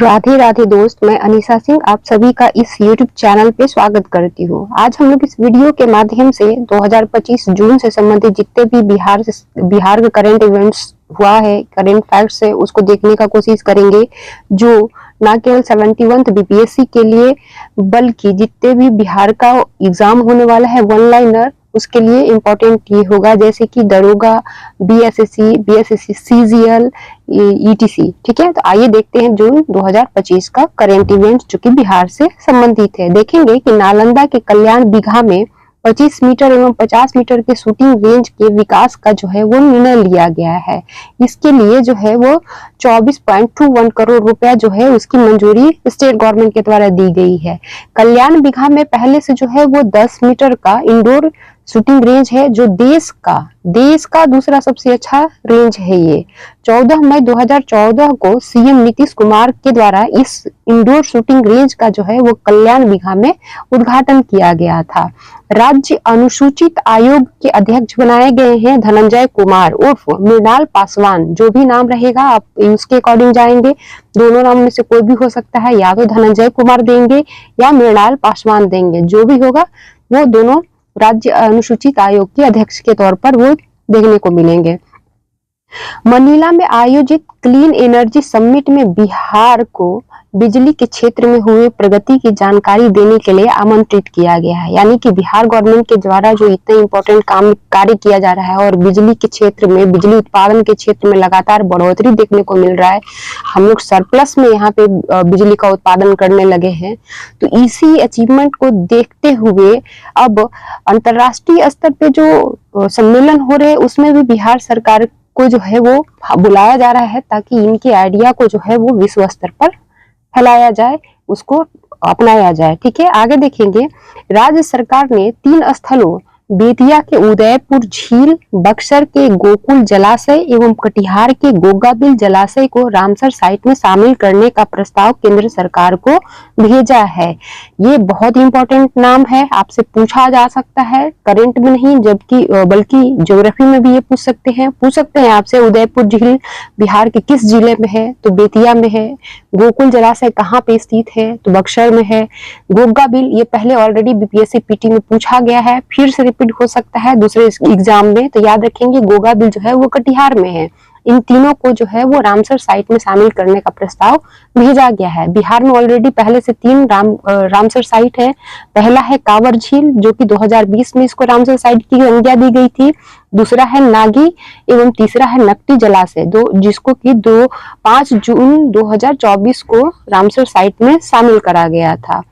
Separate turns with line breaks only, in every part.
राधे राधे दोस्त, मैं अनीसा सिंह आप सभी का इस YouTube चैनल पे स्वागत करती हूँ। आज हम लोग इस वीडियो के माध्यम से 2025 जून से संबंधित जितने भी बिहार के करंट इवेंट्स हुआ है, करंट फैक्ट्स है, उसको देखने का कोशिश करेंगे, जो न केवल 71th बीपीएससी के लिए बल्कि जितने भी बिहार का एग्जाम होने वाला है वन लाइनर, उसके लिए इम्पोर्टेंट ये होगा, जैसे कि दरोगा, बीएसएससी, सीजीएल, ईटीसी। ठीक है, तो आइए देखते हैं जून 2025 का करंट इवेंट जो कि बिहार से संबंधित है। देखेंगे कि नालंदा के कल्याण बिघा में 25 मीटर एवं 50 मीटर के शूटिंग रेंज के विकास का जो है वो निर्णय लिया गया है। इसके लिए जो है वो 24.21 करोड़ रुपया जो है उसकी मंजूरी स्टेट गवर्नमेंट के द्वारा दी गई है। कल्याण बिघा में पहले से जो है वो 10 मीटर का इंडोर शूटिंग रेंज है, जो देश का दूसरा सबसे अच्छा रेंज है। ये 14 मई 2014 को सीएम नीतीश कुमार के द्वारा इस इंडोर शूटिंग रेंज का जो है वो कल्याण बिघा में उद्घाटन किया गया था। राज्य अनुसूचित आयोग के अध्यक्ष बनाए गए हैं धनंजय कुमार उर्फ मृणाल पासवान। जो भी नाम रहेगा आप उसके अकॉर्डिंग जाएंगे, दोनों नाम में से कोई भी हो सकता है, या तो धनंजय कुमार देंगे या मृणाल पासवान देंगे, जो भी होगा वो दोनों राज्य अनुसूचित आयोग के अध्यक्ष के तौर पर वो देखने को मिलेंगे। मनीला में आयोजित क्लीन एनर्जी समिट में बिहार को बिजली के क्षेत्र में हुए प्रगति की जानकारी देने के लिए आमंत्रित किया गया है। यानी कि बिहार गवर्नमेंट के द्वारा जो इतना इम्पोर्टेंट कार्य किया जा रहा है और बिजली के क्षेत्र में, बिजली उत्पादन के क्षेत्र में लगातार बढ़ोतरी देखने को मिल रहा है। हम लोग सरप्लस में यहाँ पे बिजली का उत्पादन करने लगे हैं। तो इसी अचीवमेंट को देखते हुए अब अंतर्राष्ट्रीय स्तर पे जो सम्मेलन हो रहे हैं उसमें भी बिहार सरकार को जो है वो बुलाया जा रहा है, ताकि इनके आइडिया को जो है वो विश्व स्तर पर फैलाया जाए, उसको अपनाया जाए। ठीक है, आगे देखेंगे। राज्य सरकार ने 3 स्थलों बेतिया के उदयपुर झील, बक्सर के गोकुल जलाशय एवं कटिहार के गोगाबिल जलाशय को रामसर साइट में शामिल करने का प्रस्ताव केंद्र सरकार को भेजा है। ये बहुत इंपॉर्टेंट नाम है, आपसे पूछा जा सकता है, करंट में नहीं जबकि बल्कि ज्योग्राफी में भी ये पूछ सकते हैं आपसे। उदयपुर झील बिहार के किस जिले में है? तो बेतिया में है। गोकुल जलाशय कहाँ पे स्थित है? तो बक्सर में है। गोगाबिल ये पहले ऑलरेडी बीपीएससी पीटी में पूछा गया है, फिर से रिपीट हो सकता है दूसरे एग्जाम में, तो याद रखेंगे गोगाबिल जो है वो कटिहार में है। इन तीनों को जो है वो रामसर साइट में शामिल करने का प्रस्ताव भेजा गया है। बिहार में ऑलरेडी पहले से 3 रामसर साइट है। पहला है कांवर झील, जो कि 2020 में इसको रामसर साइट की संज्ञा दी गई थी। दूसरा है नागी एवं तीसरा है नकटी जलाशय, जिसको कि 5 जून 2024 को रामसर साइट में शामिल करा गया था।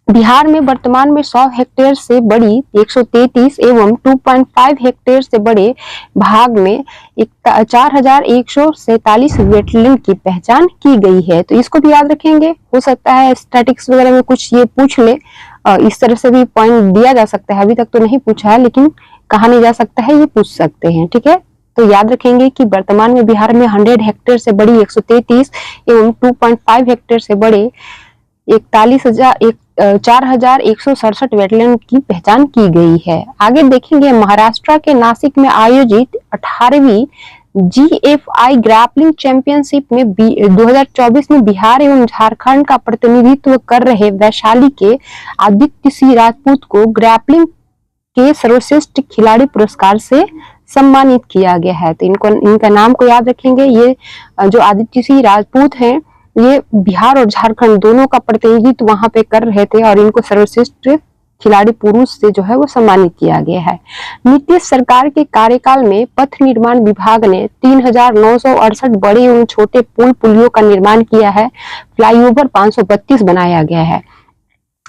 बिहार में वर्तमान में 100 हेक्टेयर से बड़ी 133 एवं 2.5 हेक्टेयर से बड़े भाग में 4147 वेटलैंड की पहचान की गई है। तो इसको भी याद रखेंगे। हो सकता है स्टैटिक्स वगैरह में कुछ ये पूछ ले, इस तरह से भी पॉइंट दिया जा सकता है। अभी तक तो नहीं पूछा है, लेकिन कहा नहीं जा सकता है, ये पूछ सकते हैं। ठीक है, तो याद रखेंगे कि वर्तमान में बिहार में 100 हेक्टेयर से बड़ी 133 एवं 2.5 हेक्टेयर से बड़े 4167 वेटलैंड की पहचान की गई है। आगे देखेंगे, महाराष्ट्र के नासिक में आयोजित 18वीं GFI ग्रैपलिंग चैंपियनशिप में 2024 में बिहार एवं झारखंड का प्रतिनिधित्व कर रहे वैशाली के आदित्य सिंह राजपूत को ग्रैपलिंग के सर्वश्रेष्ठ खिलाड़ी पुरस्कार से सम्मानित किया गया है। तो इनका नाम को याद रखेंगे। ये जो आदित्य सिंह राजपूत हैं, ये बिहार और झारखंड दोनों का प्रतिनिधित्व वहां पे कर रहे थे और इनको सर्वश्रेष्ठ खिलाड़ी पुरुष से जो है वो सम्मानित किया गया है। नीतीश सरकार के कार्यकाल में पथ निर्माण विभाग ने 3968 बड़े एवं छोटे पुल पुलियों का निर्माण किया है। फ्लाईओवर 532 बनाया गया है।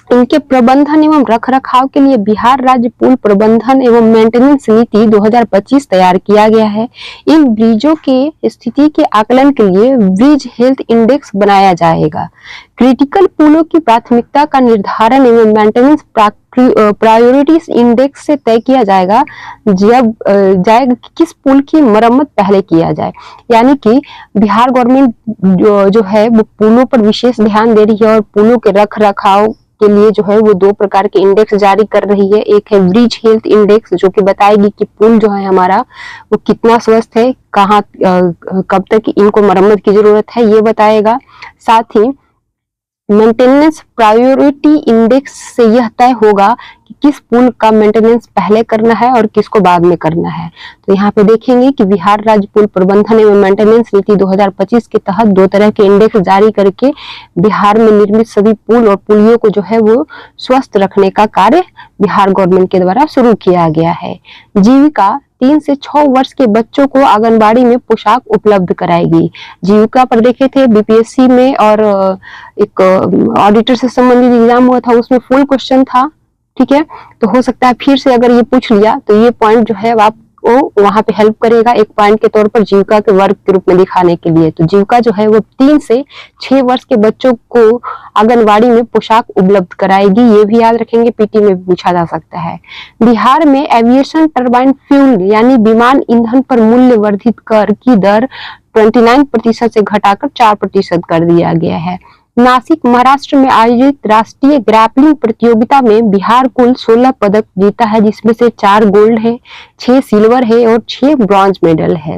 इनके प्रबंधन एवं रखरखाव के लिए बिहार राज्य पुल प्रबंधन एवं मेंटेनेंस नीति 2025 तैयार किया गया है। इन ब्रिजों के स्थिति के आकलन के लिए ब्रिज हेल्थ इंडेक्स बनाया जाएगा। क्रिटिकल पुलों की प्राथमिकता का निर्धारण एवं मेंटेनेंस प्रायोरिटीज इंडेक्स से तय किया जाएगा कि किस पुल की मरम्मत पहले किया जाए। यानी कि बिहार गवर्नमेंट जो है वो पुलों पर विशेष ध्यान दे रही है और पुलों के रख रखाव के लिए जो है वो 2 प्रकार के इंडेक्स जारी कर रही है। एक है ब्रिज हेल्थ इंडेक्स, जो कि बताएगी कि पुल जो है हमारा वो कितना स्वस्थ है, कहाँ कब तक इनको मरम्मत की जरूरत है, ये बताएगा। साथ ही मेंटेनेंस प्रायोरिटी इंडेक्स से यह तय होगा कि किस पुल का मेंटेनेंस पहले करना है और किसको बाद में करना है। तो यहाँ पे देखेंगे कि बिहार राज्य पुल प्रबंधन एवं मेंटेनेंस नीति 2025 के तहत 2 तरह के इंडेक्स जारी करके बिहार में निर्मित सभी पुल और पुलियों को जो है वो स्वस्थ रखने का कार्य बिहार गवर्नमेंट के द्वारा शुरू किया गया है। जीविका 3 से 6 वर्ष के बच्चों को आंगनबाड़ी में पोशाक उपलब्ध कराएगी। जीविका पर देखे थे बीपीएससी में, और एक ऑडिटर से संबंधित एग्जाम हुआ था, उसमें फुल क्वेश्चन था, ठीक है। तो हो सकता है फिर से अगर ये पूछ लिया तो ये पॉइंट जो है आपको वहां पे हेल्प करेगा, एक पॉइंट के तौर पर जीविका के वर्ग के रूप में दिखाने के लिए। तो जीविका जो है वो 3 से 6 वर्ष के बच्चों को आंगनबाड़ी में पोशाक उपलब्ध कराएगी, ये भी याद रखेंगे, पीटी में पूछा जा सकता है। बिहार में एविएशन टरबाइन फ्यूल यानी विमान ईंधन पर मूल्य वर्धित कर की दर 29% से घटाकर 4% कर दिया गया है। नासिक महाराष्ट्र में आयोजित राष्ट्रीय ग्रैपलिंग प्रतियोगिता में बिहार कुल 16 पदक जीता है, जिसमें से 4 गोल्ड है, 6 सिल्वर है और 6 ब्रॉन्ज मेडल है।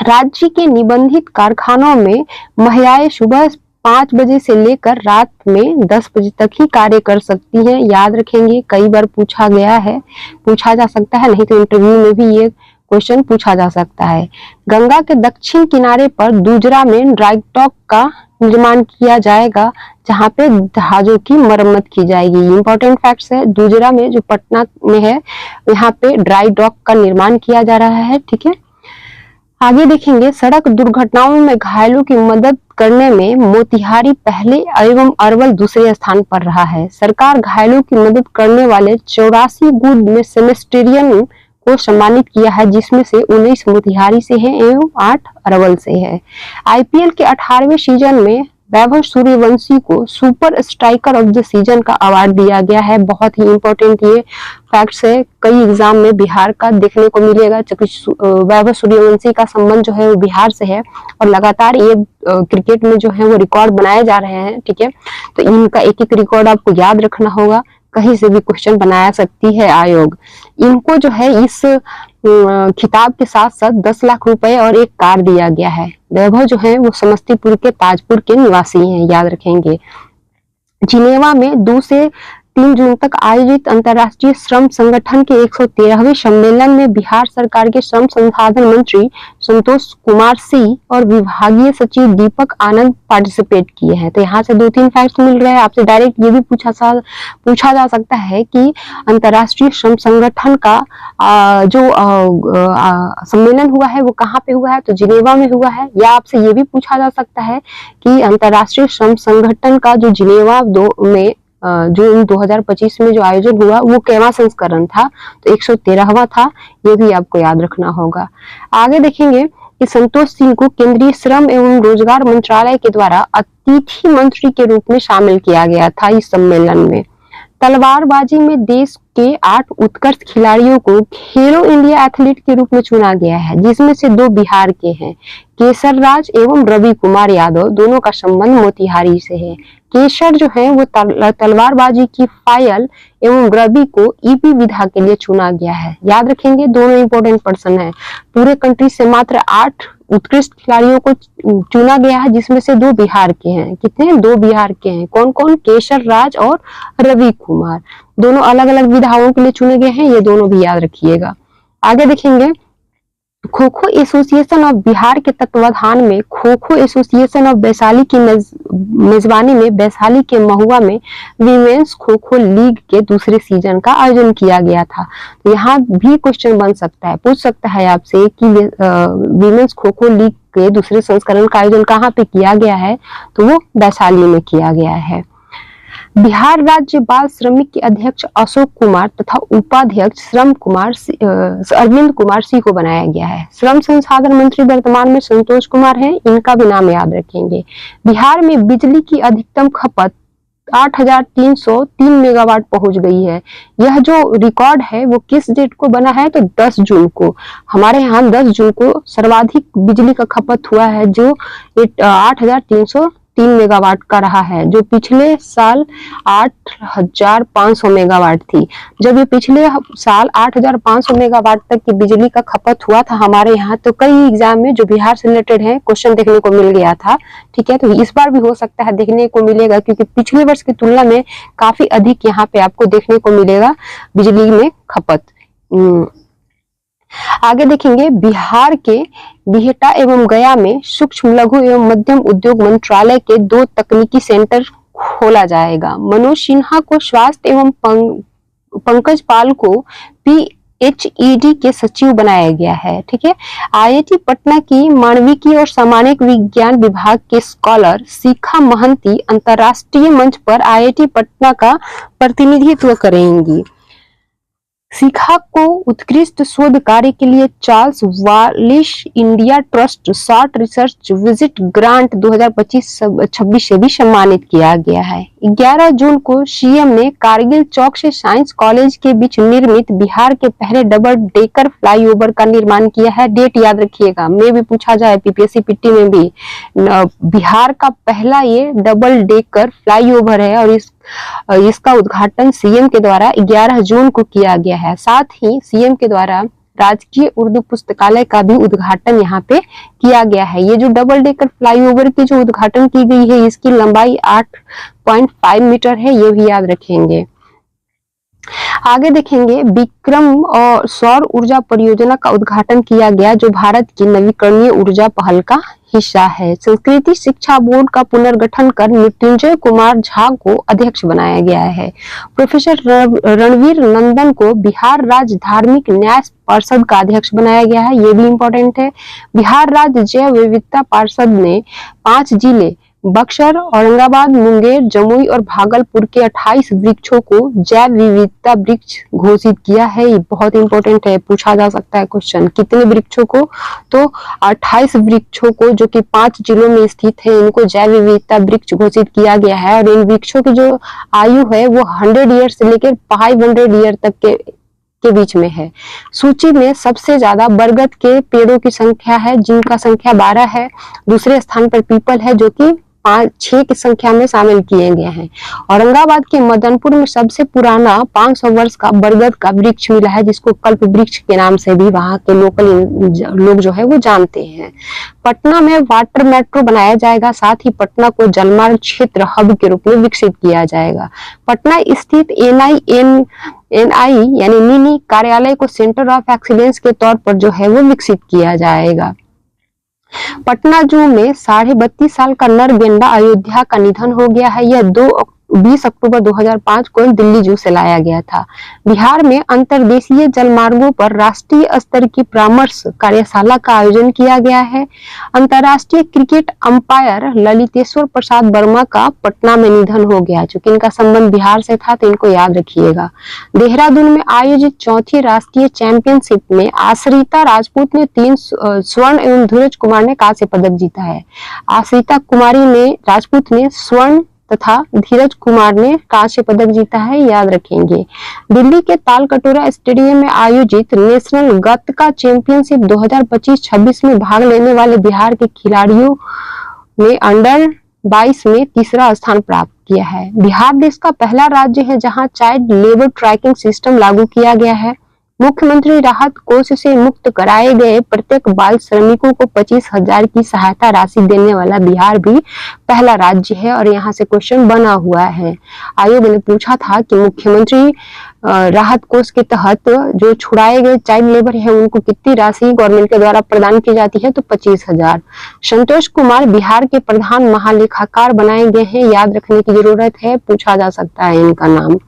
राज्य के निबंधित कारखानों में महिलाएं सुबह 5 बजे से लेकर रात में 10 बजे तक ही कार्य कर सकती हैं, याद रखेंगे, कई बार पूछा गया है, पूछा जा सकता है, नहीं तो इंटरव्यू में भी ये क्वेश्चन पूछा जा सकता है। गंगा के दक्षिण किनारे पर दूजरा में ड्राई डॉक का निर्माण किया जाएगा, जहां पे जहाजों की मरम्मत की जाएगी। इंपॉर्टेंट फैक्ट्स है, दूजरा में जो पटना में है, यहाँ पे ड्राई डॉक का निर्माण किया जा रहा है, ठीक है। आगे देखेंगे, सड़क दुर्घटनाओं में घायलों की मदद करने में मोतिहारी पहले एवं अरवल दूसरे स्थान पर रहा है। सरकार घायलों की मदद करने वाले 84 गुड में सेमेस्टेरियन को सम्मानित किया है, जिसमें से 19 मोतिहारी से है एवं 8 अरवल से है। आईपीएल के 18वें सीजन में वैभव सूर्यवंशी को super striker of the season का अवार्ड दिया गया है। बहुत ही इंपॉर्टेंट ये फैक्ट्स है, कई एग्जाम में बिहार का देखने को मिलेगा, क्योंकि वैभव सूर्यवंशी का संबंध जो है वो बिहार से है और लगातार ये क्रिकेट में जो है वो रिकॉर्ड बनाए जा रहे हैं, ठीक है। तो इनका एक एक रिकॉर्ड आपको याद रखना होगा, कहीं से भी क्वेश्चन बनाया सकती है आयोग। इनको जो है इस खिताब के साथ साथ 10 लाख रुपए और एक कार दिया गया है। वैभव जो है वो समस्तीपुर के ताजपुर के निवासी हैं, याद रखेंगे। जिनेवा में 2 से 3 जून तक आयोजित अंतर्राष्ट्रीय श्रम संगठन के 113वें सम्मेलन में बिहार सरकार के श्रम संसाधन मंत्री संतोष कुमार सिंह और विभागीय सचिव दीपक आनंद पार्टिसिपेट किए हैं। तो यहाँ से 2-3 फैक्ट्स मिल रहे हैं। आपसे डायरेक्ट ये भी पूछा जा सकता है कि अंतर्राष्ट्रीय श्रम संगठन का जो सम्मेलन हुआ है वो कहाँ पे हुआ है, तो जिनेवा में हुआ है। या आपसे ये भी पूछा जा सकता है कि अंतर्राष्ट्रीय श्रम संगठन का जो जिनेवा में जून 2025 में जो आयोजन हुआ वो केवा संस्करण था, तो 113वां था, ये भी आपको याद रखना होगा। आगे देखेंगे कि संतोष सिंह को केंद्रीय श्रम एवं रोजगार मंत्रालय के द्वारा अतिथि मंत्री के रूप में शामिल किया गया था इस सम्मेलन में। तलवारबाजी में देश के 8 उत्कृष्ट खिलाड़ियों को खेलो इंडिया एथलीट के रूप में चुना गया है, जिसमें से 2 बिहार के हैं, केसर राज एवं रवि कुमार यादव, दोनों का संबंध मोतिहारी से है। केसर जो है वो तलवारबाजी की फाइल एवं रवि को ईपी विधा के लिए चुना गया है, याद रखेंगे, दोनों इंपॉर्टेंट पर्सन है। पूरे कंट्री से मात्र 8 उत्कृष्ट खिलाड़ियों को चुना गया है, जिसमें से 2 बिहार के हैं। कितने? 2 बिहार के हैं। कौन कौन? केसर राज और रवि कुमार, दोनों अलग अलग विधाओं के लिए चुने गए हैं, ये दोनों भी याद रखिएगा। आगे देखेंगे, खो खो एसोसिएशन ऑफ बिहार के तत्वाधान में खो खो एसोसिएशन ऑफ वैशाली की मेजबानी में वैशाली के महुआ में वीमेंस खो खो लीग के दूसरे सीजन का आयोजन किया गया था। तो यहाँ भी क्वेश्चन बन सकता है, पूछ सकता है आपसे कि वीमेंस खो खो लीग के दूसरे संस्करण का आयोजन कहाँ पे किया गया है, तो वो वैशाली में किया गया है। बिहार राज्य बाल श्रमिक के अध्यक्ष अशोक कुमार तथा उपाध्यक्ष अरविंद कुमार सिंह को बनाया गया है। श्रम संसाधन मंत्री वर्तमान में संतोष कुमार हैं, इनका भी नाम याद रखेंगे। बिहार में बिजली की अधिकतम खपत 8,303 मेगावाट पहुंच गई है। यह जो रिकॉर्ड है वो किस डेट को बना है, तो 10 जून को। हमारे यहाँ 10 जून को सर्वाधिक बिजली का खपत हुआ है, जो 8,303 मेगावाट का रहा है, जो पिछले साल 8,500 मेगावाट थी। जब ये पिछले साल 8,500 मेगावाट तक की बिजली का खपत हुआ था हमारे यहाँ, तो कई एग्जाम में जो बिहार से रिलेटेड है क्वेश्चन देखने को मिल गया था। ठीक है, तो इस बार भी हो सकता है देखने को मिलेगा, क्योंकि पिछले वर्ष की तुलना में काफी अधिक यहाँ पे आपको देखने को मिलेगा बिजली में खपत। आगे देखेंगे, बिहार के बिहटा एवं गया में सूक्ष्म लघु एवं मध्यम उद्योग मंत्रालय के 2 तकनीकी सेंटर खोला जाएगा। मनोज सिन्हा को स्वास्थ्य एवं पंकज पाल को PHED के सचिव बनाया गया है। ठीक है, IIT पटना की मानविकी और सामाजिक विज्ञान विभाग के स्कॉलर शिखा महंती अंतर्राष्ट्रीय मंच पर IIT पटना का प्रतिनिधित्व करेंगी। शिखा को उत्कृष्ट शोध कार्य के लिए Charles Wallis India trust short research visit grant 2025-26 से भी सम्मानित किया गया है। 11 जून को CM ने कारगिल चौक से साइंस कॉलेज के बीच निर्मित बिहार के पहले डबल डेकर फ्लाईओवर का निर्माण किया है। डेट याद रखिएगा, में भी पूछा जाए PPSC पीटी में भी। बिहार का पहला ये डबल डेकर फ्लाईओवर है और इसका उद्घाटन CM के द्वारा 11 जून को किया गया है। साथ ही CM के द्वारा राजकीय उर्दू पुस्तकालय का भी उद्घाटन यहाँ पे किया गया है। ये जो डबल डेकर फ्लाईओवर की जो उद्घाटन की गई है, इसकी लंबाई 8.5 मीटर है, ये भी याद रखेंगे। आगे देखेंगे, विक्रम और सौर ऊर्जा परियोजना का उद्घाटन किया गया, जो भारत की नवीकरणीय ऊर्जा पहल का हिस्सा है। संस्कृति शिक्षा बोर्ड का पुनर्गठन कर मृत्युंजय कुमार झा को अध्यक्ष बनाया गया है। प्रोफेसर रणवीर नंदन को बिहार राज्य धार्मिक न्याय पार्षद का अध्यक्ष बनाया गया है, ये भी इंपॉर्टेंट है। बिहार राज्य जैव विविधता पार्षद ने 5 जिले बक्सर, औरंगाबाद, मुंगेर, जमुई और भागलपुर के 28 वृक्षों को जैव विविधता वृक्ष घोषित किया है। ये बहुत इंपॉर्टेंट है, पूछा जा सकता है क्वेश्चन। कितने वृक्षों को? तो 28 वृक्षों को, जो कि 5 जिलों में स्थित है, इनको जैव विविधता वृक्ष घोषित किया गया है। और इन वृक्षों की जो आयु है वो 100 ईयर से लेकर 500 ईयर तक के बीच में है। सूची में सबसे ज्यादा बरगद के पेड़ों की संख्या है, जिनका संख्या 12 है। दूसरे स्थान पर पीपल है, जो कि 6 की संख्या में शामिल किए गए हैं। औरंगाबाद के मदनपुर में सबसे पुराना 500 वर्ष का बरगद का वृक्ष मिला है, जिसको कल्प वृक्ष के नाम से भी वहां के लोकल लोग जो है वो जानते हैं। पटना में वाटर मेट्रो बनाया जाएगा, साथ ही पटना को जलमार्ग क्षेत्र हब के रूप में विकसित किया जाएगा। पटना स्थित NI यानी नीनी कार्यालय को सेंटर ऑफ एक्सीलेंस के तौर पर जो है वो विकसित किया जाएगा। पटना जू में 32.5 साल का नर गेंडा अयोध्या का निधन हो गया है। यह 20 अक्टूबर 2005 को दिल्ली जू से लाया गया था। बिहार में अंतर्देशीय जलमार्गों पर राष्ट्रीय स्तर की परामर्श कार्यशाला का आयोजन किया गया है। अंतर्राष्ट्रीय क्रिकेट अंपायर ललितेश्वर प्रसाद वर्मा का पटना में निधन हो गया, चूंकि इनका संबंध बिहार से था, तो इनको याद रखिएगा। देहरादून में आयोजित 4थी राष्ट्रीय चैंपियनशिप में आश्रिता राजपूत ने 3 स्वर्ण एवं धीरज कुमार ने कांस्य पदक जीता है। आश्रिता कुमारी ने राजपूत ने स्वर्ण तथा धीरज कुमार ने कांस्य पदक जीता है, याद रखेंगे। दिल्ली के तालकटोरा स्टेडियम में आयोजित नेशनल गतका चैंपियनशिप 2025-26 में भाग लेने वाले बिहार के खिलाड़ियों ने अंडर 22 में तीसरा स्थान प्राप्त किया है। बिहार देश का पहला राज्य है जहां चाइल्ड लेबर ट्रैकिंग सिस्टम लागू किया गया है। मुख्यमंत्री राहत कोष से मुक्त कराए गए प्रत्येक बाल श्रमिकों को 25,000 की सहायता राशि देने वाला बिहार भी पहला राज्य है, और यहाँ से क्वेश्चन बना हुआ है। आयोग ने पूछा था कि मुख्यमंत्री राहत कोष के तहत जो छुड़ाए गए चाइल्ड लेबर है उनको कितनी राशि गवर्नमेंट के द्वारा प्रदान की जाती है, तो 25,000। संतोष कुमार बिहार के प्रधान महालेखाकार बनाए गए हैं, याद रखने की जरूरत है, पूछा जा सकता है इनका नाम।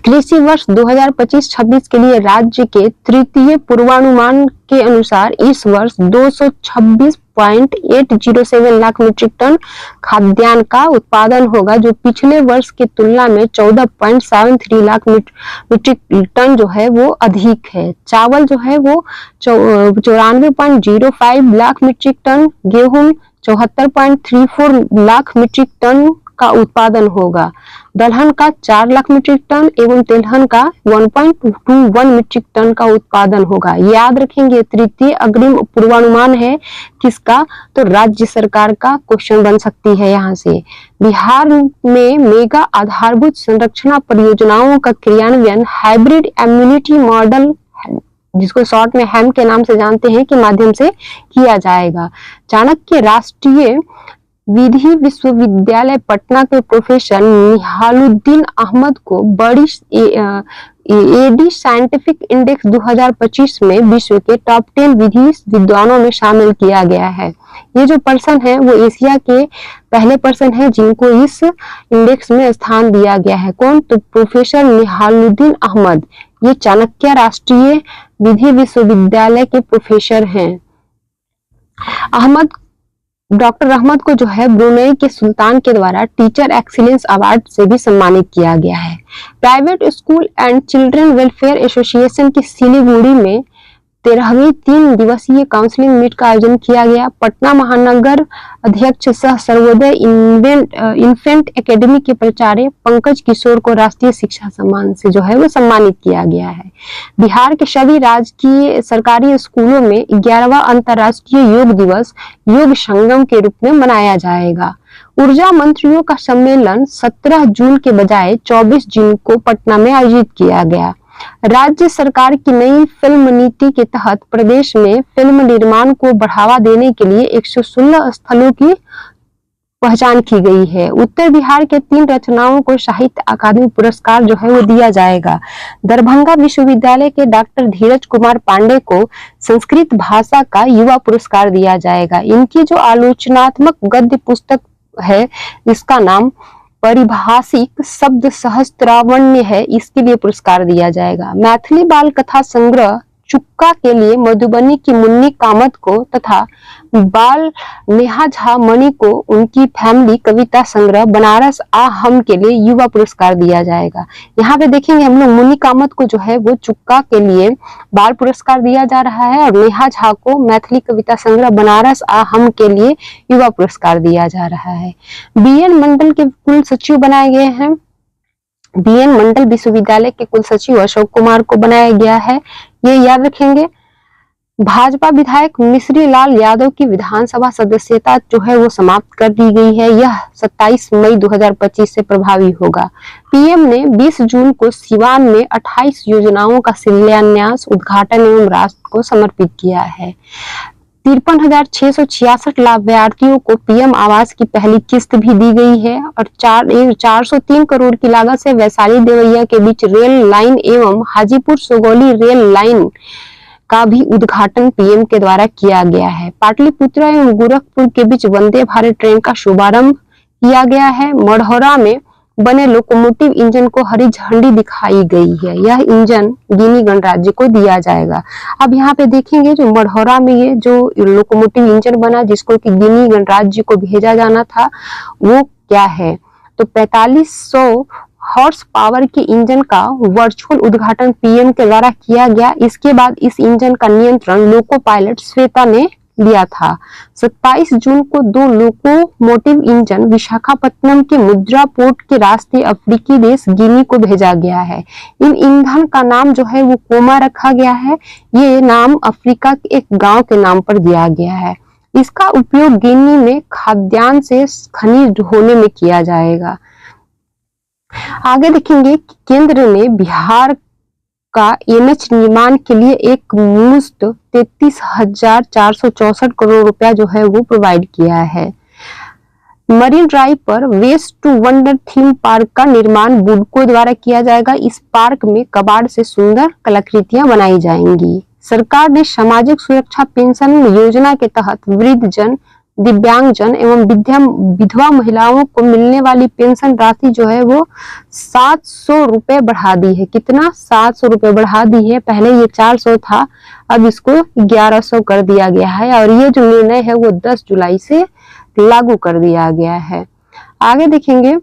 कृषि वर्ष 2025-26 के लिए राज्य के तृतीय पूर्वानुमान के अनुसार इस वर्ष 226.807 लाख मीट्रिक टन खाद्यान्न का उत्पादन होगा, जो पिछले वर्ष की तुलना में 14.73 लाख मीट्रिक टन जो है वो अधिक है। चावल जो है वो 94.05 लाख मीट्रिक टन, गेहूं 74.34 लाख मीट्रिक टन, का उत्पादन होगा। दलहन का 4 लाख मीट्रिक टन एवं तिलहन का 1.21 मीट्रिक टन का उत्पादन होगा। याद रखेंगे, तृतीय अग्रिम पूर्वानुमान है किसका, तो राज्य सरकार का क्वेश्चन बन सकती है यहाँ से। बिहार में मेगा आधारभूत संरचना परियोजनाओं का क्रियान्वयन हाइब्रिड इम्यूनिटी मॉडल, जिसको शॉर्ट में हैम के नाम से जानते हैं, के माध्यम से किया जाएगा। चाणक्य राष्ट्रीय विधि विश्वविद्यालय पटना के प्रोफेसर निहालुद्दीन अहमद को बड़ी एडी साइंटिफिक इंडेक्स 2025 में विश्व के टॉप 10 विधि विद्वानों में शामिल किया गया है। ये जो पर्सन है वो एशिया के पहले पर्सन है जिनको इस इंडेक्स में स्थान दिया गया है। कौन, तो प्रोफेसर निहालुद्दीन अहमद। ये चाणक्य राष्ट्रीय विधि विश्वविद्यालय के प्रोफेसर हैं। डॉक्टर अहमद को जो है ब्रुनेई के सुल्तान के द्वारा टीचर एक्सीलेंस अवार्ड से भी सम्मानित किया गया है। Private school and children welfare association की सिलीगुड़ी में 13वीं 3 दिवसीय काउंसलिंग मीट का आयोजन किया गया। पटना महानगर अध्यक्ष सह सर्वोदय इन्फेंट एकेडमी के प्राचार्य पंकज किशोर को राष्ट्रीय शिक्षा सम्मान से जो है वो सम्मानित किया गया है। बिहार के सभी राजकीय सरकारी स्कूलों में 11वां अंतर्राष्ट्रीय योग दिवस योग संगम के रूप में मनाया जाएगा। ऊर्जा मंत्रियों का सम्मेलन 17 जून के बजाय 24 जून को पटना में आयोजित किया गया। राज्य सरकार की नई फिल्म नीति के तहत प्रदेश में फिल्म निर्माण को बढ़ावा देने के लिए 116 स्थलों की पहचान की गई है। उत्तर बिहार के 3 रचनाओं को साहित्य अकादमी पुरस्कार जो है वो दिया जाएगा। दरभंगा विश्वविद्यालय के डॉक्टर धीरज कुमार पांडे को संस्कृत भाषा का युवा पुरस्कार दिया जाएगा। इनकी जो आलोचनात्मक गद्य पुस्तक है, इसका नाम परिभाषिक शब्द सहस्त्रावण्य है, इसके लिए पुरस्कार दिया जाएगा। मैथिली बाल कथा संग्रह चुक्का के लिए मधुबनी की मुन्नी कामत को तथा बाल नेहा झा मणि को उनकी फैमिली कविता संग्रह बनारस आ हम के लिए युवा पुरस्कार दिया जाएगा। यहाँ पे देखेंगे हम लोग मुन्नी कामत को जो है वो चुक्का के लिए बाल पुरस्कार दिया जा रहा है और नेहा झा को मैथिली कविता संग्रह बनारस आ हम के लिए युवा पुरस्कार दिया जा रहा है। बीएन मंडल के कुल सचिव बनाए गए हैं। बीएन मंडल विश्वविद्यालय के कुल सचिव अशोक कुमार को बनाया गया है, ये याद रखेंगे। भाजपा विधायक मिश्री लाल यादव की विधानसभा सदस्यता जो है वो समाप्त कर दी गई है। यह 27 मई 2025 से प्रभावी होगा। पीएम ने 20 जून को सिवान में 28 योजनाओं का शिलान्यास, उद्घाटन एवं राष्ट्र को समर्पित किया है। 53,666 लाभार्थियों को पीएम आवास की पहली किस्त भी दी गई है और 403 करोड़ की लागत से वैशाली देवैया के बीच रेल लाइन एवं हाजीपुर सोगौली रेल लाइन का भी उद्घाटन पीएम के द्वारा किया गया है। पाटलिपुत्रा एवं गोरखपुर के बीच वंदे भारत ट्रेन का शुभारंभ किया गया है। मढ़ौरा में बने लोकोमोटिव इंजन को हरी झंडी दिखाई गई है। यह इंजन गिनी गणराज्य को दिया जाएगा। अब यहाँ पे देखेंगे जो मढ़ौरा में ये जो लोकोमोटिव इंजन बना जिसको कि गिनी गणराज्य को भेजा जाना था वो क्या है, तो 4500 हॉर्स पावर के इंजन का वर्चुअल उद्घाटन पीएम के द्वारा किया गया। इसके बाद इस इंजन का नियंत्रण लोको पायलट श्वेता ने लिया था। 27 जून को 2 लोकोमोटिव इंजन विशाखापट्टनम के मुद्रा पोर्ट के रास्ते अफ्रीकी देश गिनी को भेजा गया है। इन ईंधन का नाम जो है वो कोमा रखा गया है। ये नाम अफ्रीका के एक गांव के नाम पर दिया गया है। इसका उपयोग गिनी में खाद्यान्न से खनिज ढोने में किया जाएगा। आगे देखेंगे केंद्र ने बिहार का एनएच निर्माण के लिए एक मुश्त 33,464 करोड़ रुपया जो है वो प्रोवाइड किया है। मरीन ड्राइव पर waste to wonder theme park का निर्माण बुडको द्वारा किया जाएगा। इस पार्क में कबाड़ से सुंदर कलाकृतियां बनाई जाएंगी। सरकार ने सामाजिक सुरक्षा पेंशन योजना के तहत वृद्धजन, दिव्यांगजन एवं विधवा महिलाओं को मिलने वाली पेंशन राशि जो है वो 700 रुपए बढ़ा दी है। कितना? 700 रुपए बढ़ा दी है। पहले ये 400 था, अब इसको 1100 कर दिया गया है और ये जो निर्णय है वो 10 जुलाई से लागू कर दिया गया है। आगे देखेंगे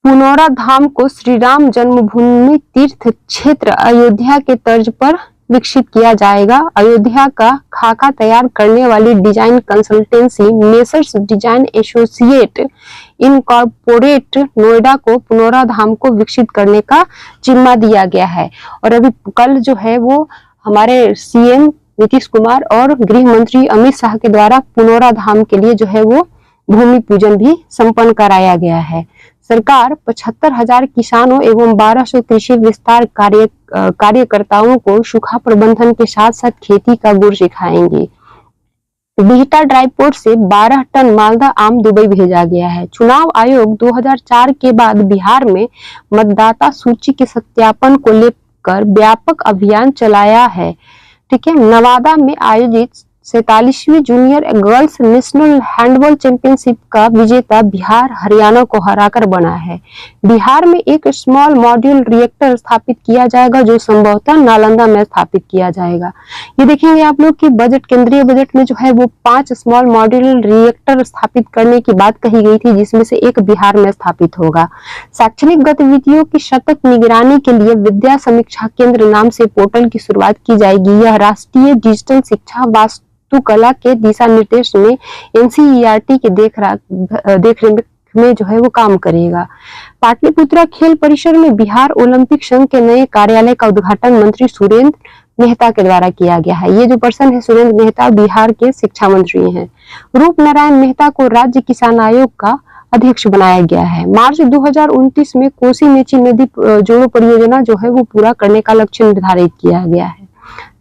पुनौरा धाम को श्री राम जन्मभूमि तीर्थ क्षेत्र अयोध्या के तर्ज पर विकसित किया जाएगा। अयोध्या का खाका तैयार करने वाली design consultancy messrs design associate incorporate Noida को पुनौरा धाम को विकसित करने का जिम्मा दिया गया है। और अभी कल जो है वो हमारे सीएम नीतीश कुमार और गृह मंत्री अमित शाह के द्वारा पुनौरा धाम के लिए जो है वो भूमि पूजन भी संपन्न कराया गया है। सरकार 75,000 किसानों एवं 1200 कृषि विस्तार कार्यकर्ताओं को सूखा प्रबंधन के साथ साथ खेती का गुर सिखाएंगे। बिहटा ड्राई पोर्ट से 12 टन मालदा आम दुबई भेजा गया है। चुनाव आयोग 2004 के बाद बिहार में मतदाता सूची के सत्यापन को लेकर व्यापक अभियान चलाया है। ठीक है। नवादा में आयोजित 47वीं junior girls national handball championship का विजेता बिहार हरियाणा को हराकर बना है। बिहार में एक स्मॉल मॉड्यूल रिएक्टर स्थापित किया जाएगा जो संभवतः नालंदा में स्थापित किया जाएगा। ये देखेंगे आप लोग कि बजट केंद्रीय बजट में जो है वो 5 स्मॉल मॉड्यूल रिएक्टर स्थापित करने की बात कही गई थी, जिसमें से एक बिहार में स्थापित होगा। शैक्षणिक गतिविधियों की सतत निगरानी के लिए विद्या समीक्षा केंद्र नाम से पोर्टल की शुरुआत की जाएगी। यह राष्ट्रीय डिजिटल शिक्षा वास्तुकला के दिशा निर्देश में एनसीईआरटी के देखरेख में जो है वो काम करेगा। पाटलिपुत्रा खेल परिसर में बिहार ओलंपिक संघ के नए कार्यालय का उद्घाटन मंत्री सुरेंद्र मेहता के द्वारा किया गया है। ये जो पर्सन है सुरेंद्र मेहता बिहार के शिक्षा मंत्री हैं। रूप नारायण मेहता को राज्य किसान आयोग का अध्यक्ष बनाया गया है। मार्च 2029 में कोसी मेची नदी जोड़ो परियोजना जो है वो पूरा करने का लक्ष्य निर्धारित किया गया है।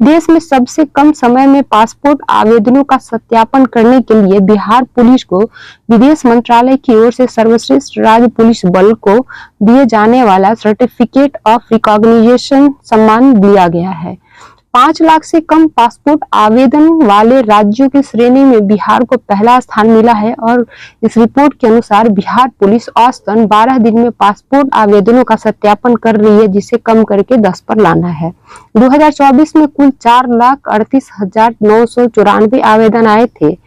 देश में सबसे कम समय में पासपोर्ट आवेदनों का सत्यापन करने के लिए बिहार पुलिस को विदेश मंत्रालय की ओर से सर्वश्रेष्ठ राज्य पुलिस बल को दिए जाने वाला सर्टिफिकेट ऑफ रिकॉग्निशन सम्मान दिया गया है। 5 लाख से कम पासपोर्ट आवेदन वाले राज्यों की श्रेणी में बिहार को पहला स्थान मिला है और इस रिपोर्ट के अनुसार बिहार पुलिस औसतन 12 दिन में पासपोर्ट आवेदनों का सत्यापन कर रही है, जिसे कम करके 10 पर लाना है। 2024 में कुल 4,38,994 आवेदन आए थे।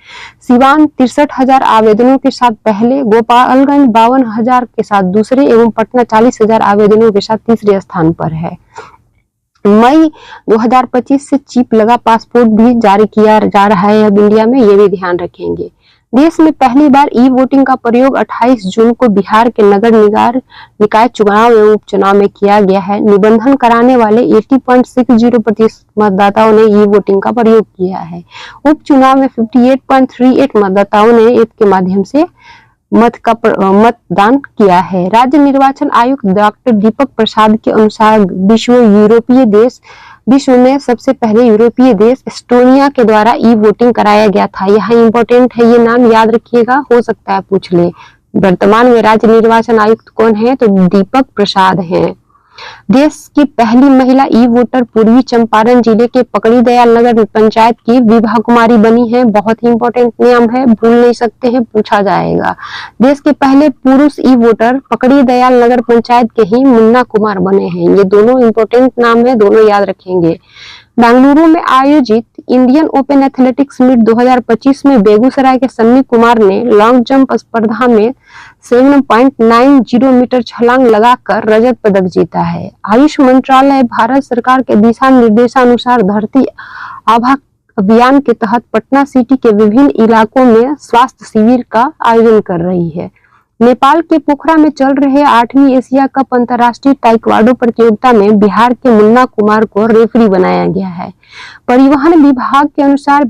सिवान 63,000 आवेदनों के साथ पहले, गोपालगंज 52,000 के साथ दूसरे एवं पटना 40,000 आवेदनों के साथ तीसरे स्थान पर है। मई 2025 से चिप लगा पासपोर्ट भी जारी किया जा रहा है अब इंडिया में, ये भी ध्यान रखेंगे। देश में पहली बार ई वोटिंग का प्रयोग 28 जून को बिहार के नगर निकाय चुनाव एवं उपचुनाव में किया गया है। निबंधन कराने वाले 80.60% मतदाताओं ने ई वोटिंग का प्रयोग किया है। उपचुनाव में 58.38 मतदाताओं ने ऐप के माध्यम से मतदान किया है। राज्य निर्वाचन आयुक्त डॉक्टर दीपक प्रसाद के अनुसार विश्व में सबसे पहले यूरोपीय देश एस्टोनिया के द्वारा ई वोटिंग कराया गया था। यहाँ इंपॉर्टेंट है, ये नाम याद रखिएगा, हो सकता है पूछ ले। वर्तमान में राज्य निर्वाचन आयुक्त कौन है? तो दीपक प्रसाद हैं। देश की पहली महिला ई वोटर पूर्वी चंपारण जिले के पकड़ी दयाल नगर पंचायत की विभा कुमारी बनी है। बहुत ही इंपॉर्टेंट नाम है, भूल नहीं सकते हैं, पूछा जाएगा। देश के पहले पुरुष ई वोटर पकड़ी दयाल नगर पंचायत के ही मुन्ना कुमार बने हैं। ये दोनों इंपॉर्टेंट नाम है, दोनों याद रखेंगे। बेंगलुरु में आयोजित इंडियन ओपन एथलेटिक्स मीट 2025 में बेगूसराय के सन्नी कुमार ने लॉन्ग जंप स्पर्धा में 7.90 मीटर छलांग लगाकर रजत पदक जीता है। आयुष मंत्रालय भारत सरकार के दिशा निर्देशानुसार धरती आभा अभियान के तहत पटना सिटी के विभिन्न इलाकों में स्वास्थ्य शिविर का आयोजन कर रही है। नेपाल के पोखरा में चल रहे 8वीं एशिया कप अंतर्राष्ट्रीय ताइक्वांडो प्रतियोगिता में बिहार के मुन्ना कुमार को रेफरी बनाया गया है। परिवहन विभाग के अनुसार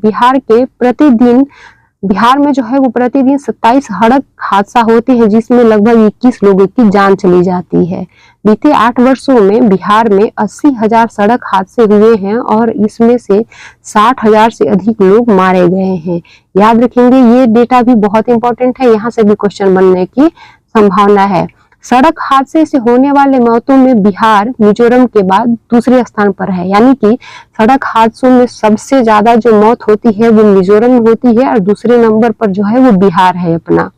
बिहार में जो है वो प्रतिदिन 27 सड़क हादसा होते हैं, जिसमें लगभग 21 लोगों की जान चली जाती है। बीते 8 वर्षों में बिहार में 80,000 सड़क हादसे हुए हैं और इसमें से 60,000 से अधिक लोग मारे गए हैं। याद रखेंगे, ये डेटा भी बहुत इंपॉर्टेंट है, यहाँ से भी क्वेश्चन बनने की संभावना है। सड़क हादसे से होने वाले मौतों में बिहार मिजोरम के बाद दूसरे स्थान पर है, यानी कि सड़क हादसों में सबसे ज्यादा जो मौत होती है वो मिजोरम में होती है और दूसरे नंबर पर जो है वो बिहार है अपना।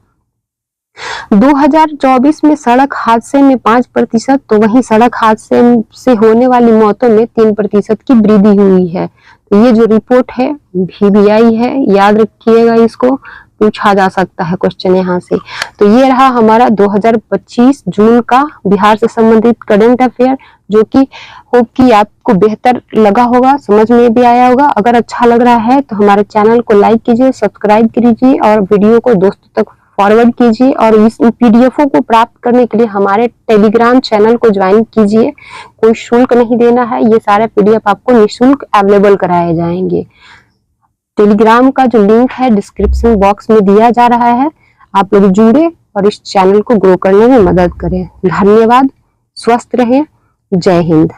2024 में सड़क हादसे में 5%, तो वहीं सड़क हादसे से होने वाली मौतों में 3% की वृद्धि हुई है। तो ये जो रिपोर्ट है VBI है, याद रखिएगा इसको। पूछा जा सकता है क्वेश्चन यहाँ से। तो ये रहा हमारा 2025 जून का बिहार से संबंधित करंट अफेयर, जो कि होप कि आपको बेहतर लगा होगा, समझ में भी आया होगा। अगर अच्छा लग रहा है तो हमारे चैनल को लाइक कीजिए, सब्सक्राइब कीजिए और वीडियो को दोस्तों तक फॉरवर्ड कीजिए। और इस पीडीएफों को प्राप्त करने के लिए हमारे टेलीग्राम चैनल को ज्वाइन कीजिए। कोई शुल्क नहीं देना है, ये सारे पीडीएफ आपको निःशुल्क अवेलेबल कराए जाएंगे। टेलीग्राम का जो लिंक है डिस्क्रिप्शन बॉक्स में दिया जा रहा है। आप लोग जुड़े और इस चैनल को ग्रो करने में मदद करें। धन्यवाद, स्वस्थ रहें, जय हिंद।